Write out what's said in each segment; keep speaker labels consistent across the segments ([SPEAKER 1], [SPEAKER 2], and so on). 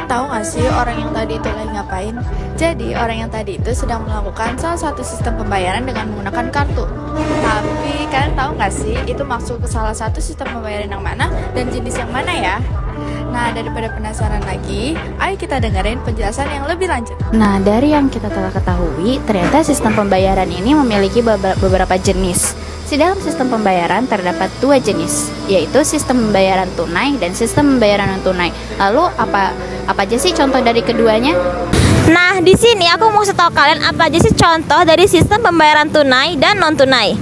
[SPEAKER 1] Kalian tahu nggak sih orang yang tadi itu lagi ngapain? Jadi orang yang tadi itu sedang melakukan salah satu sistem pembayaran dengan menggunakan kartu. Tapi kalian tahu nggak sih itu maksud ke salah satu sistem pembayaran yang mana dan jenis yang mana ya? Nah, daripada penasaran lagi, ayo kita dengerin penjelasan yang lebih lanjut.
[SPEAKER 2] Nah, dari yang kita telah ketahui, ternyata sistem pembayaran ini memiliki beberapa jenis. Di dalam sistem pembayaran terdapat dua jenis, yaitu sistem pembayaran tunai dan sistem pembayaran non-tunai. Lalu apa aja sih contoh dari keduanya?
[SPEAKER 3] Nah, di sini aku mau kasih tahu kalian apa aja sih contoh dari sistem pembayaran tunai dan non-tunai.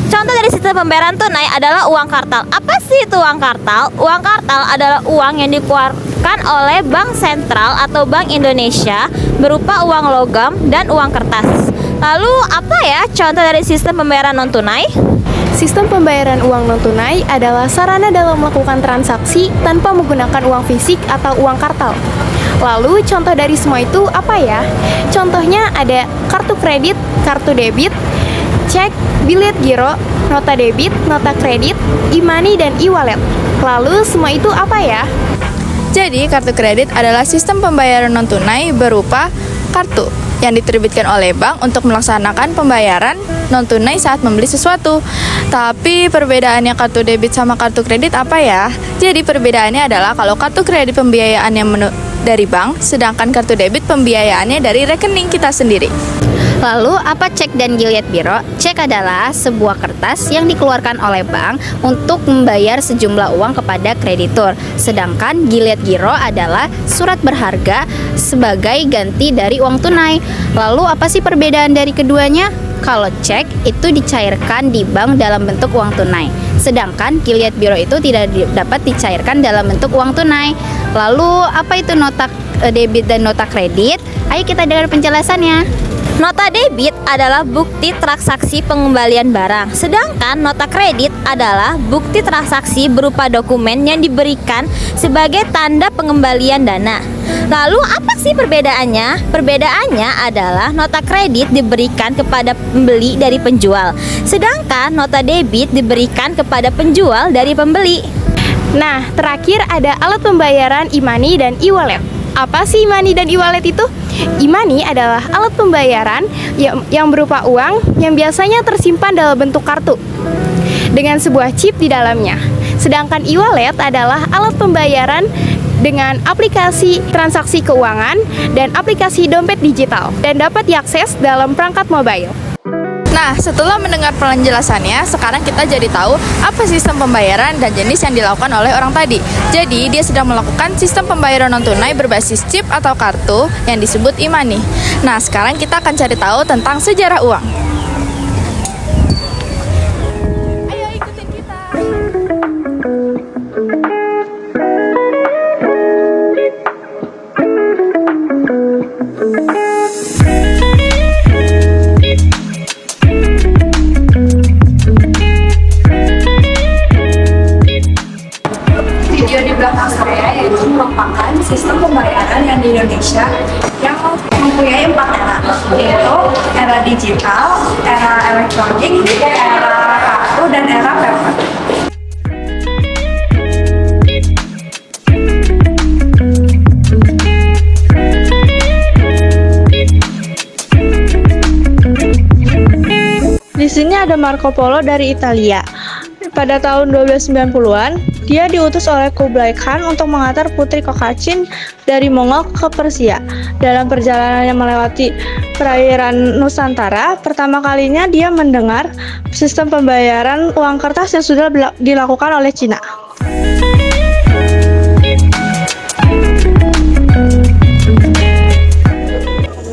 [SPEAKER 3] Contoh dari sistem pembayaran tunai adalah uang kartal. Apa sih itu uang kartal? Uang kartal adalah uang yang dikeluarkan oleh Bank Sentral atau Bank Indonesia berupa uang logam dan uang kertas. Lalu apa ya contoh dari sistem pembayaran non-tunai?
[SPEAKER 4] Sistem pembayaran uang non-tunai adalah sarana dalam melakukan transaksi tanpa menggunakan uang fisik atau uang kartal. Lalu contoh dari semua itu apa ya? Contohnya ada kartu kredit, kartu debit, cek, bilet giro, nota debit, nota kredit, e-money, dan e-wallet. Lalu semua itu apa ya?
[SPEAKER 1] Jadi, kartu kredit adalah sistem pembayaran non-tunai berupa kartu yang diterbitkan oleh bank untuk melaksanakan pembayaran non-tunai saat membeli sesuatu. Tapi perbedaannya kartu debit sama kartu kredit apa ya? Jadi perbedaannya adalah kalau kartu kredit pembiayaannya dari bank, sedangkan kartu debit pembiayaannya dari rekening kita sendiri.
[SPEAKER 2] Lalu apa cek dan giliat biro? Cek adalah sebuah kertas yang dikeluarkan oleh bank untuk membayar sejumlah uang kepada kreditur. Sedangkan giliat giro adalah surat berharga sebagai ganti dari uang tunai. Lalu apa sih perbedaan dari keduanya? Kalau cek itu dicairkan di bank dalam bentuk uang tunai. Sedangkan giliat biro itu tidak dapat dicairkan dalam bentuk uang tunai. Lalu apa itu nota debit dan nota kredit? Ayo kita dengar penjelasannya.
[SPEAKER 3] Nota debit adalah bukti transaksi pengembalian barang, sedangkan nota kredit adalah bukti transaksi berupa dokumen yang diberikan sebagai tanda pengembalian dana. Lalu apa sih perbedaannya? Perbedaannya adalah nota kredit diberikan kepada pembeli dari penjual, sedangkan nota debit diberikan kepada penjual dari pembeli.
[SPEAKER 4] Nah, terakhir ada alat pembayaran e-money dan e-wallet. Apa sih e-money dan e-wallet itu? E-money adalah alat pembayaran yang berupa uang yang biasanya tersimpan dalam bentuk kartu dengan sebuah chip di dalamnya. Sedangkan e-wallet adalah alat pembayaran dengan aplikasi transaksi keuangan dan aplikasi dompet digital dan dapat diakses dalam perangkat mobile.
[SPEAKER 1] Nah, setelah mendengar penjelasannya, sekarang kita jadi tahu apa sistem pembayaran dan jenis yang dilakukan oleh orang tadi. Jadi, dia sedang melakukan sistem pembayaran non-tunai berbasis chip atau kartu yang disebut e-money. Nah, sekarang kita akan cari tahu tentang sejarah uang. Ayo ikutin kita.
[SPEAKER 5] Video di belakang saya yaitu merupakan sistem pembayaran yang di Indonesia yang mempunyai 4 era, yaitu era digital, era elektronik, era kartu, dan era paper.
[SPEAKER 6] Di sini ada Marco Polo dari Italia. Pada tahun 1290-an, dia diutus oleh Kublai Khan untuk mengantar Putri Kokachin dari Mongol ke Persia. Dalam perjalanannya melewati perairan Nusantara, pertama kalinya dia mendengar sistem pembayaran uang kertas yang sudah dilakukan oleh Cina.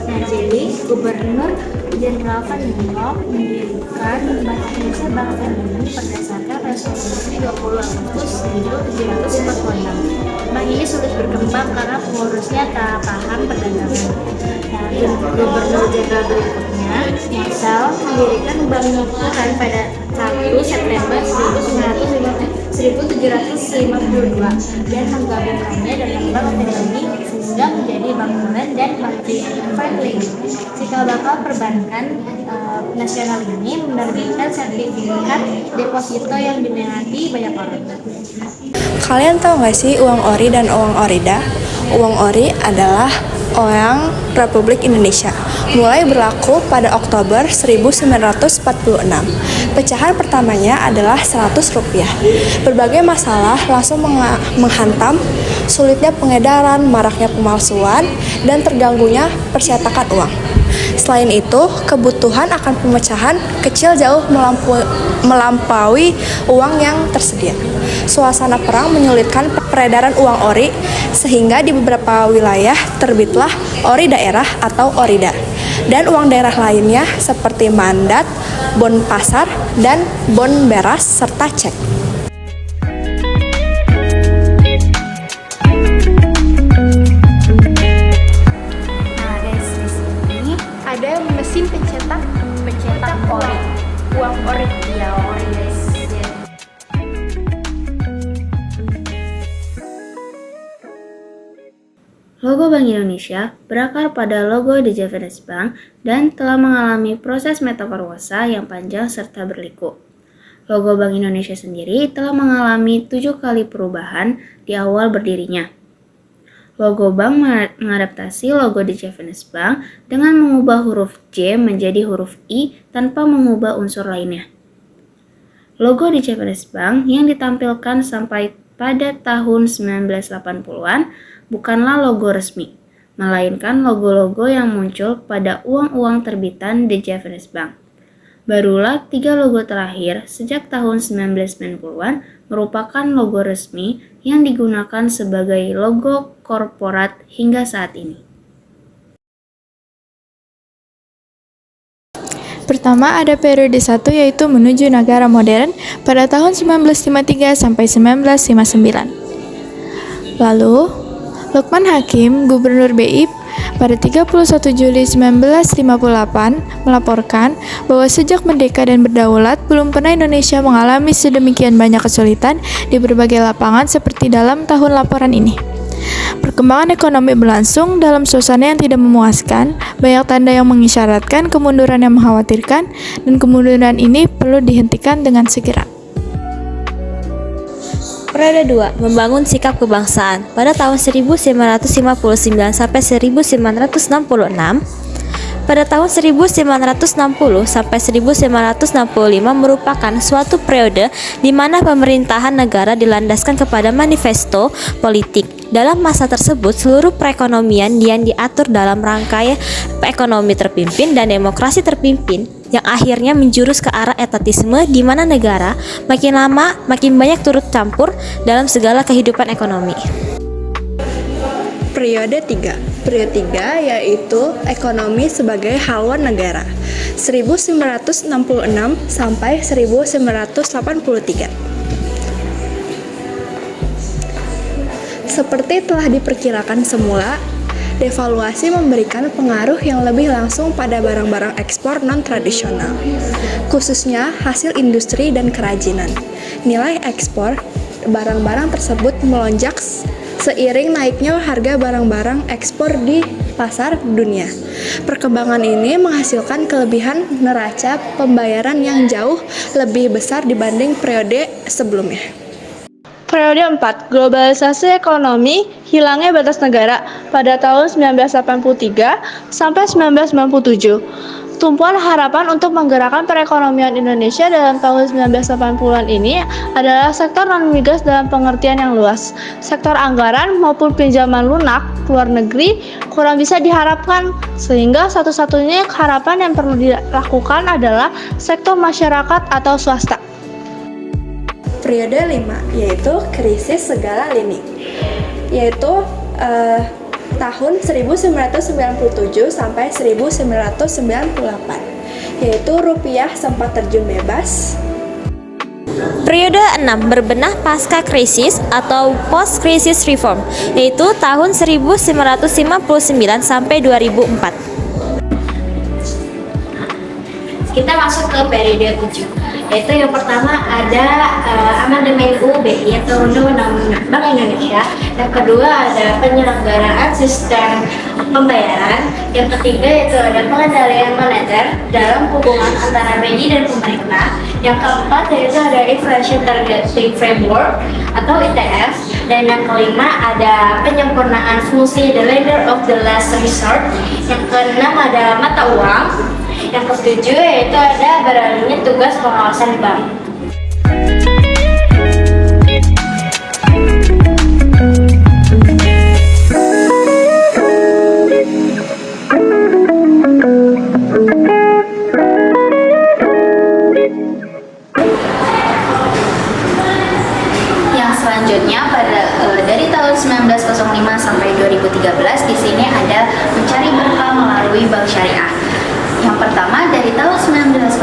[SPEAKER 7] Nah, jadi Gubernur Jenderal Van Dijk mendirikan Bank Indonesia Bank ini berdasarkan resolusi 20 Agustus 1746. Bank ini sulit berkembang karena pengurusnya tak paham perdagangan. Nah, Gubernur Jenderal berikutnya, Marshall, mendirikan Bank Tuhan pada 1 September 1752 dan menggabungkannya dalam Bank Ekonomi sehingga menjadi Bank Tuhan dan Bank Franklin. Cikal bakal perbankan nasional ini menerbitkan sertifikat deposito yang diminati banyak orang.
[SPEAKER 5] Kalian tahu nggak sih uang ori dan uang orida? Uang ori adalah uang Republik Indonesia, mulai berlaku pada Oktober 1946. Pecahan pertamanya adalah 100 rupiah. Berbagai masalah langsung menghantam, sulitnya pengedaran, maraknya pemalsuan, dan terganggunya percetakan uang. Selain itu, kebutuhan akan pemecahan kecil jauh melampaui uang yang tersedia. Suasana perang menyulitkan peredaran uang ori, sehingga di beberapa wilayah terbitlah ori daerah atau orida. Dan uang daerah lainnya seperti mandat, bon pasar, dan bon beras, serta cek.
[SPEAKER 4] Nah, guys, di sini ada mesin pencetak ori. Uang ori. Ya, ori, guys.
[SPEAKER 7] Logo Bank Indonesia berakar pada logo The Japanese Bank dan telah mengalami proses metamorfosa yang panjang serta berliku. Logo Bank Indonesia sendiri telah mengalami 7 kali perubahan di awal berdirinya. Logo bank mengadaptasi logo The Japanese Bank dengan mengubah huruf J menjadi huruf I tanpa mengubah unsur lainnya. Logo The Japanese Bank yang ditampilkan sampai pada tahun 1980-an bukanlah logo resmi, melainkan logo-logo yang muncul pada uang-uang terbitan The Japanese Bank. Barulah 3 logo terakhir sejak tahun 1990-an merupakan logo resmi yang digunakan sebagai logo korporat hingga saat ini.
[SPEAKER 1] Pertama ada periode 1 yaitu menuju negara modern pada tahun 1953 sampai 1959. Lalu, Lukman Hakim, Gubernur BI pada 31 Juli 1958 melaporkan bahwa sejak merdeka dan berdaulat belum pernah Indonesia mengalami sedemikian banyak kesulitan di berbagai lapangan seperti dalam tahun laporan ini. Perkembangan ekonomi berlangsung dalam suasana yang tidak memuaskan, banyak tanda yang mengisyaratkan kemunduran yang mengkhawatirkan, dan kemunduran ini perlu dihentikan dengan segera.
[SPEAKER 3] Periode 2, membangun sikap kebangsaan. Pada tahun 1959 sampai 1966, pada tahun 1960 sampai 1965 merupakan suatu periode di mana pemerintahan negara dilandaskan kepada manifesto politik. Dalam masa tersebut, seluruh perekonomian yang diatur dalam rangkaian ekonomi terpimpin dan demokrasi terpimpin yang akhirnya menjurus ke arah etatisme di mana negara makin lama makin banyak turut campur dalam segala kehidupan ekonomi.
[SPEAKER 5] Periode 3. Periode 3 yaitu ekonomi sebagai haluan negara 1966 sampai 1983. Seperti telah diperkirakan semula, devaluasi memberikan pengaruh yang lebih langsung pada barang-barang ekspor non-tradisional, khususnya hasil industri dan kerajinan. Nilai ekspor barang-barang tersebut melonjak seiring naiknya harga barang-barang ekspor di pasar dunia. Perkembangan ini menghasilkan kelebihan neraca pembayaran yang jauh lebih besar dibanding periode sebelumnya.
[SPEAKER 6] Periode 4, globalisasi ekonomi, hilangnya batas negara pada tahun 1983 sampai 1997. Tumpuan harapan untuk menggerakkan perekonomian Indonesia dalam tahun 1980-an ini adalah sektor non-migas dalam pengertian yang luas. Sektor anggaran maupun pinjaman lunak luar negeri kurang bisa diharapkan, sehingga satu-satunya harapan yang perlu dilakukan adalah sektor masyarakat atau swasta.
[SPEAKER 5] Periode 5 yaitu krisis segala lini, yaitu tahun 1997 sampai 1998, yaitu rupiah sempat terjun bebas.
[SPEAKER 3] Periode 6, berbenah pasca krisis atau post crisis reform, yaitu tahun 1959 sampai 2004.
[SPEAKER 2] kita masuk ke periode 7. Yaitu yang pertama ada amandemen UUD yaitu Undang-Undang Bank Indonesia. Yang kedua ada penyelenggaraan sistem pembayaran. Yang ketiga yaitu ada pengendalian moneter dalam hubungan antara BI dan pemerintah. Yang keempat yaitu ada Inflation Targeting Framework atau ITF. Dan yang kelima ada penyempurnaan fungsi the lender of the last resort. Yang keenam ada mata uang. Yang ketujuh yaitu ada beralihnya tugas pengawasan bank. Yang selanjutnya dari tahun 1905 sampai 2013 di sini ada mencari berkah melalui bank syariah. Yang pertama dari tahun 1905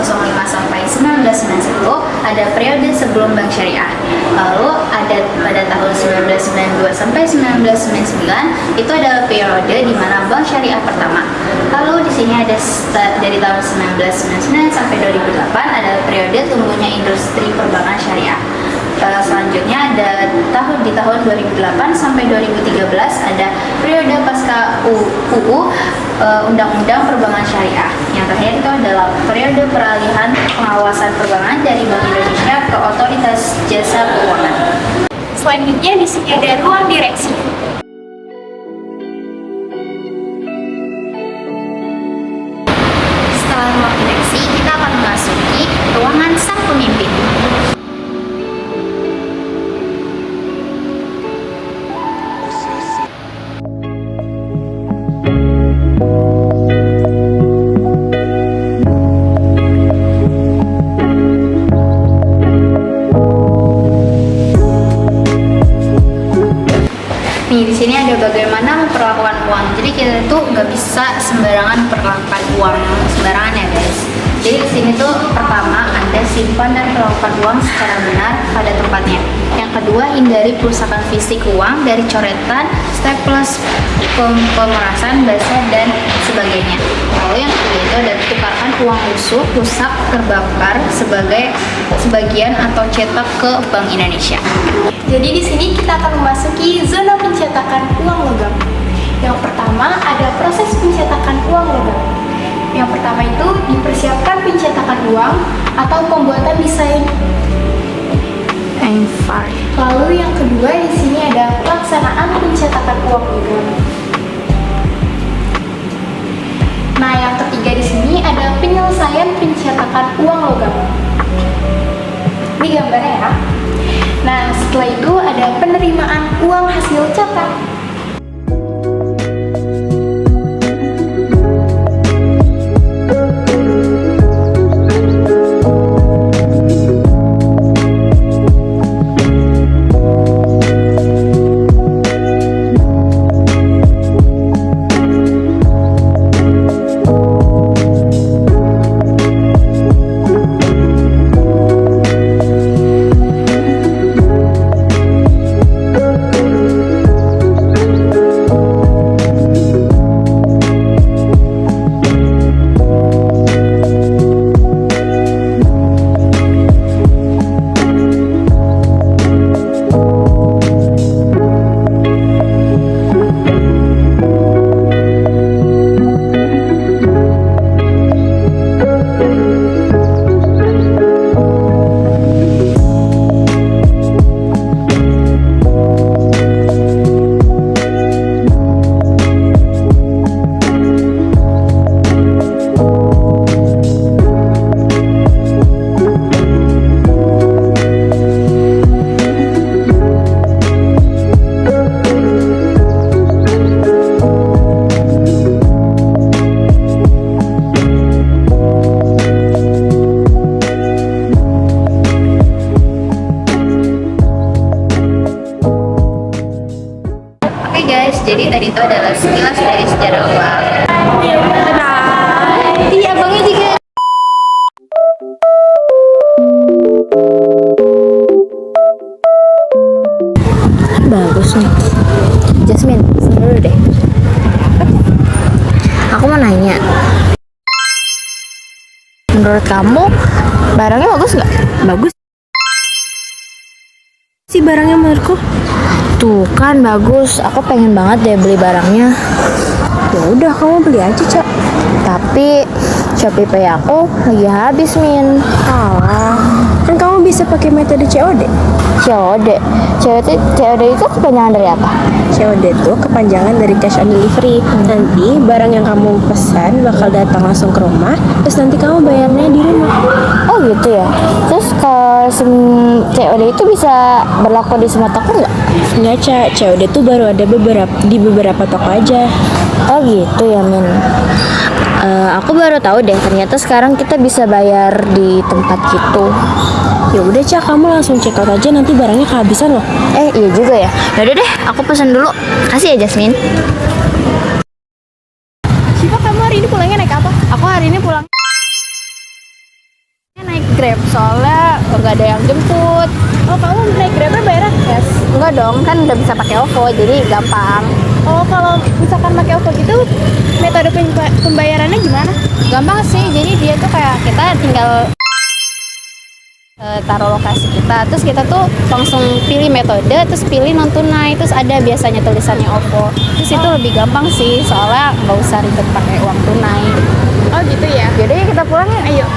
[SPEAKER 2] sampai 1991 ada periode sebelum bank syariah. Lalu ada pada tahun 1992 sampai 1999 itu adalah periode di mana bank syariah pertama. Lalu di sini ada dari tahun 1999 sampai 2008 ada periode tumbuhnya industri perbankan syariah. Selanjutnya ada di tahun 2008 sampai 2013 ada periode pasca UU Undang-Undang Perbankan Syariah. Yang terakhir itu adalah periode peralihan pengawasan perbankan dari Bank Indonesia ke Otoritas Jasa Keuangan.
[SPEAKER 4] Selanjutnya di sini ada ruang direksi.
[SPEAKER 2] Setelah ruang direksi, kita akan memasuki ruangan sang pemimpin. Nih di sini ada bagaimana memperlakukan uang. Jadi kita tuh nggak bisa sembarangan memperlakukan uang sembarangan ya guys. Jadi di sini tuh pertama ada simpan dan perlakukan uang secara benar pada tempatnya. Yang kedua hindari perusakan fisik uang dari coretan, staples, pemerasan, basah dan sebagainya. Lalu yang ketiga itu ada tukarkan uang lusuh, rusak, terbakar sebagian atau cetak ke Bank Indonesia.
[SPEAKER 4] Jadi di sini kita akan memasuki zona pencetakan uang logam. Yang pertama ada proses pencetakan uang logam. Yang pertama itu dipersiapkan pencetakan uang atau pembuatan desain. Lalu yang kedua di sini ada pelaksanaan pencetakan uang logam. Nah, yang ketiga di sini ada penyelesaian pencetakan uang logam. Ini gambarnya ya. Nah, setelah itu ada penerimaan uang hasil cetak.
[SPEAKER 1] Menurut kamu barangnya bagus nggak?
[SPEAKER 4] Bagus sih barangnya menurutku.
[SPEAKER 1] Tuh kan bagus, aku pengen banget deh beli barangnya.
[SPEAKER 4] Ya udah kamu beli aja, Cak.
[SPEAKER 1] Tapi Shopee Pay aku lagi habis, Min.
[SPEAKER 4] Alah, kan kamu bisa pakai metode COD.
[SPEAKER 1] COD itu kepanjangan dari apa?
[SPEAKER 4] COD itu kepanjangan dari cash on delivery. Nanti barang yang kamu pesan bakal datang langsung ke rumah, terus nanti kamu bayarnya di rumah.
[SPEAKER 1] Oh gitu ya. Terus kalau COD itu bisa berlaku di semua toko nggak?
[SPEAKER 4] Nggak, Cak. COD itu baru ada di beberapa toko aja.
[SPEAKER 1] Oh gitu ya, Min. Aku baru tahu deh, ternyata sekarang kita bisa bayar di tempat gitu.
[SPEAKER 4] Ya udah, Cak, kamu langsung check out aja, nanti barangnya kehabisan loh.
[SPEAKER 1] Iya juga ya. Yaudah deh, aku pesan dulu. Kasih ya, Jasmine.
[SPEAKER 4] Siva, kamu hari ini pulangnya naik apa?
[SPEAKER 1] Aku hari ini pulang naik Grab, soalnya nggak ada yang jemput.
[SPEAKER 4] Oh, kamu naik Grabnya bayarnya cash?
[SPEAKER 1] Enggak dong, kan udah bisa pakai OVO, jadi gampang.
[SPEAKER 4] Oh, kalau misalkan pakai OVO gitu, metode pembayarannya gimana?
[SPEAKER 1] Gampang sih, jadi dia tuh kayak kita tinggal taruh lokasi kita, terus kita tuh langsung pilih metode, terus pilih non tunai, terus ada biasanya tulisannya OVO. Terus itu lebih gampang sih, soalnya nggak usah ribet pakai uang tunai.
[SPEAKER 4] Oh gitu ya.
[SPEAKER 1] Yaudah ya, kita pulang ya.
[SPEAKER 4] Ayo.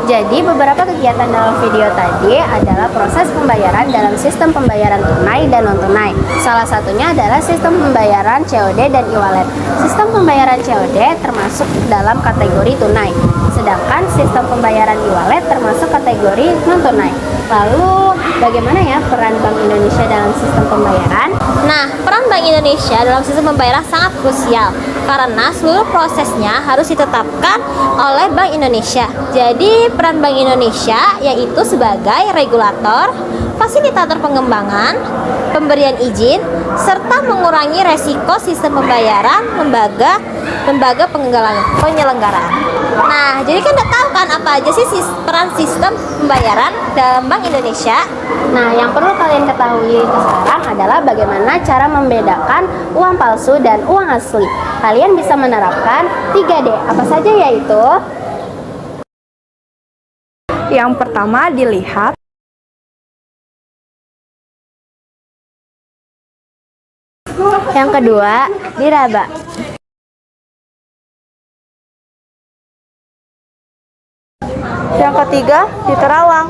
[SPEAKER 2] Jadi beberapa kegiatan dalam video tadi adalah proses pembayaran dalam sistem pembayaran tunai dan non-tunai. Salah satunya adalah sistem pembayaran COD dan e-wallet. Sistem pembayaran COD termasuk dalam kategori tunai, sedangkan sistem pembayaran e-wallet termasuk kategori non-tunai. Lalu bagaimana ya peran Bank Indonesia dalam sistem pembayaran?
[SPEAKER 3] Nah, peran Bank Indonesia dalam sistem pembayaran sangat krusial karena seluruh prosesnya harus ditetapkan oleh Bank Indonesia. Jadi, peran Bank Indonesia yaitu sebagai regulator, fasilitator pengembangan, pemberian izin, serta mengurangi resiko sistem pembayaran lembaga penyelenggaraan. Nah, jadi kan udah tahu kan apa aja sih peran sistem pembayaran dalam Bank Indonesia?
[SPEAKER 2] Nah, yang perlu kalian ketahui sekarang adalah bagaimana cara membedakan uang palsu dan uang asli. Kalian bisa menerapkan 3D. Apa saja yaitu?
[SPEAKER 5] Yang pertama dilihat
[SPEAKER 2] Yang kedua, diraba.
[SPEAKER 6] Yang ketiga, di Terawang.